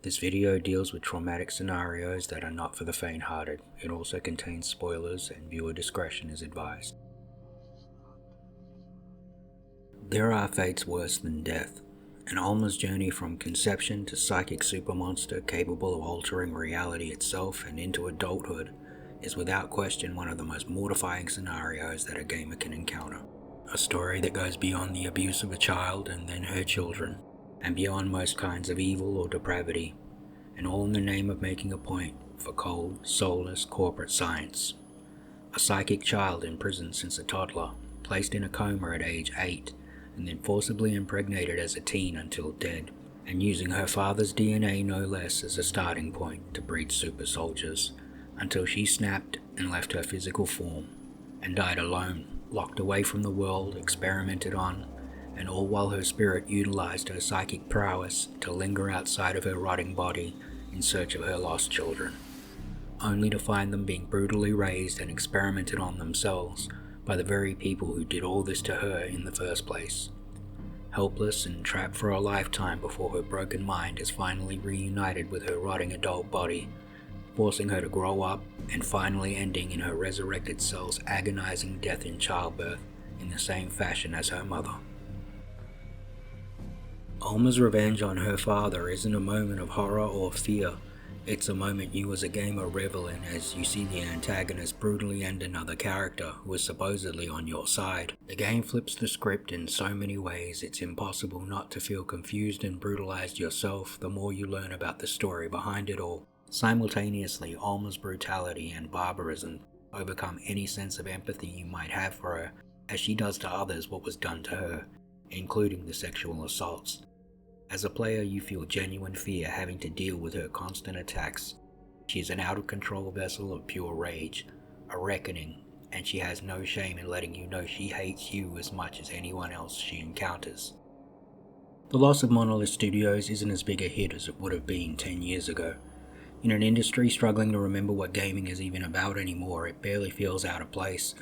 This video deals with traumatic scenarios that are not for the faint-hearted. It also contains spoilers and viewer discretion is advised. There are fates worse than death, and Alma's journey from conception to psychic supermonster capable of altering reality itself and into adulthood is without question one of the most mortifying scenarios that a gamer can encounter. A story that goes beyond the abuse of a child and then her children, and beyond most kinds of evil or depravity, and all in the name of making a point for cold, soulless corporate science. A psychic child imprisoned since a toddler, placed in a coma at age 8, and then forcibly impregnated as a teen until dead, and using her father's DNA no less as a starting point to breed super soldiers, until she snapped and left her physical form, and died alone, locked away from the world, experimented on, and all while her spirit utilized her psychic prowess to linger outside of her rotting body in search of her lost children, only to find them being brutally raised and experimented on themselves by the very people who did all this to her in the first place. Helpless and trapped for a lifetime before her broken mind is finally reunited with her rotting adult body, forcing her to grow up and finally ending in her resurrected cell's agonizing death in childbirth in the same fashion as her mother. Alma's revenge on her father isn't a moment of horror or fear. It's a moment you as a gamer revel in as you see the antagonist brutally end another character who is supposedly on your side. The game flips the script in so many ways it's impossible not to feel confused and brutalized yourself the more you learn about the story behind it all. Simultaneously, Alma's brutality and barbarism overcome any sense of empathy you might have for her as she does to others what was done to her, including the sexual assaults. As a player, you feel genuine fear having to deal with her constant attacks. She is an out-of-control vessel of pure rage, a reckoning, and she has no shame in letting you know she hates you as much as anyone else she encounters. The loss of Monolith Studios isn't as big a hit as it would have been 10 years ago. In an industry struggling to remember what gaming is even about anymore, it barely feels out of place,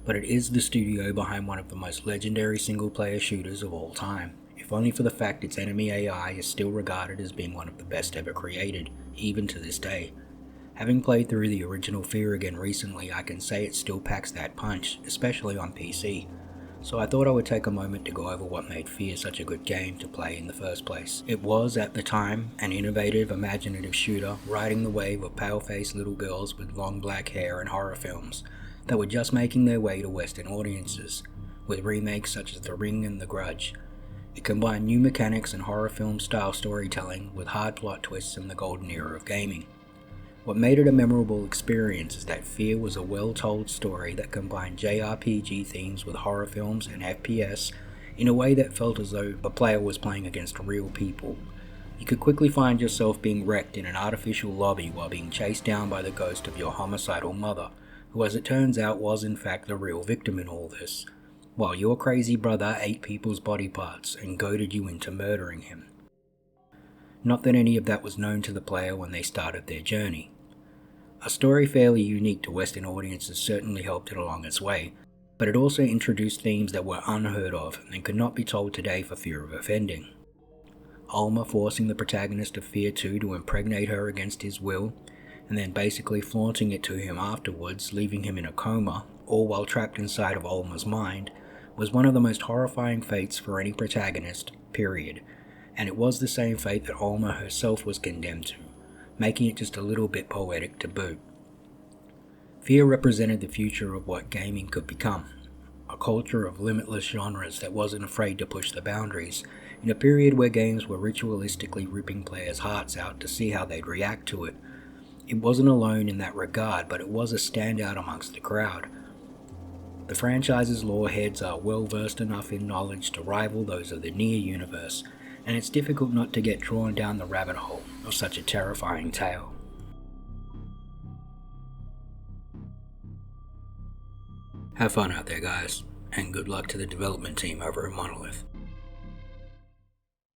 but it is the studio behind one of the most legendary single-player shooters of all time. If only for the fact its enemy AI is still regarded as being one of the best ever created, even to this day. Having played through the original F.E.A.R again recently, I can say it still packs that punch, especially on PC. So I thought I would take a moment to go over what made F.E.A.R such a good game to play in the first place. It was, at the time, an innovative, imaginative shooter riding the wave of pale-faced little girls with long black hair and horror films that were just making their way to Western audiences, with remakes such as The Ring and The Grudge. It combined new mechanics and horror film style storytelling with hard plot twists in the golden era of gaming. What made it a memorable experience is that F.E.A.R was a well-told story that combined JRPG themes with horror films and FPS in a way that felt as though the player was playing against real people. You could quickly find yourself being wrecked in an artificial lobby while being chased down by the ghost of your homicidal mother, who as it turns out was in fact the real victim in all this, while your crazy brother ate people's body parts and goaded you into murdering him. Not that any of that was known to the player when they started their journey. A story fairly unique to Western audiences certainly helped it along its way, but it also introduced themes that were unheard of and could not be told today for fear of offending. Alma forcing the protagonist of F.E.A.R 2 to impregnate her against his will, and then basically flaunting it to him afterwards, leaving him in a coma, all while trapped inside of Alma's mind, was one of the most horrifying fates for any protagonist, period, and it was the same fate that Alma herself was condemned to, making it just a little bit poetic to boot. F.E.A.R represented the future of what gaming could become, a culture of limitless genres that wasn't afraid to push the boundaries, in a period where games were ritualistically ripping players' hearts out to see how they'd react to it. It wasn't alone in that regard, but it was a standout amongst the crowd. The franchise's lore heads are well versed enough in knowledge to rival those of the Nier universe, and it's difficult not to get drawn down the rabbit hole of such a terrifying tale. Have fun out there, guys, and good luck to the development team over at Monolith.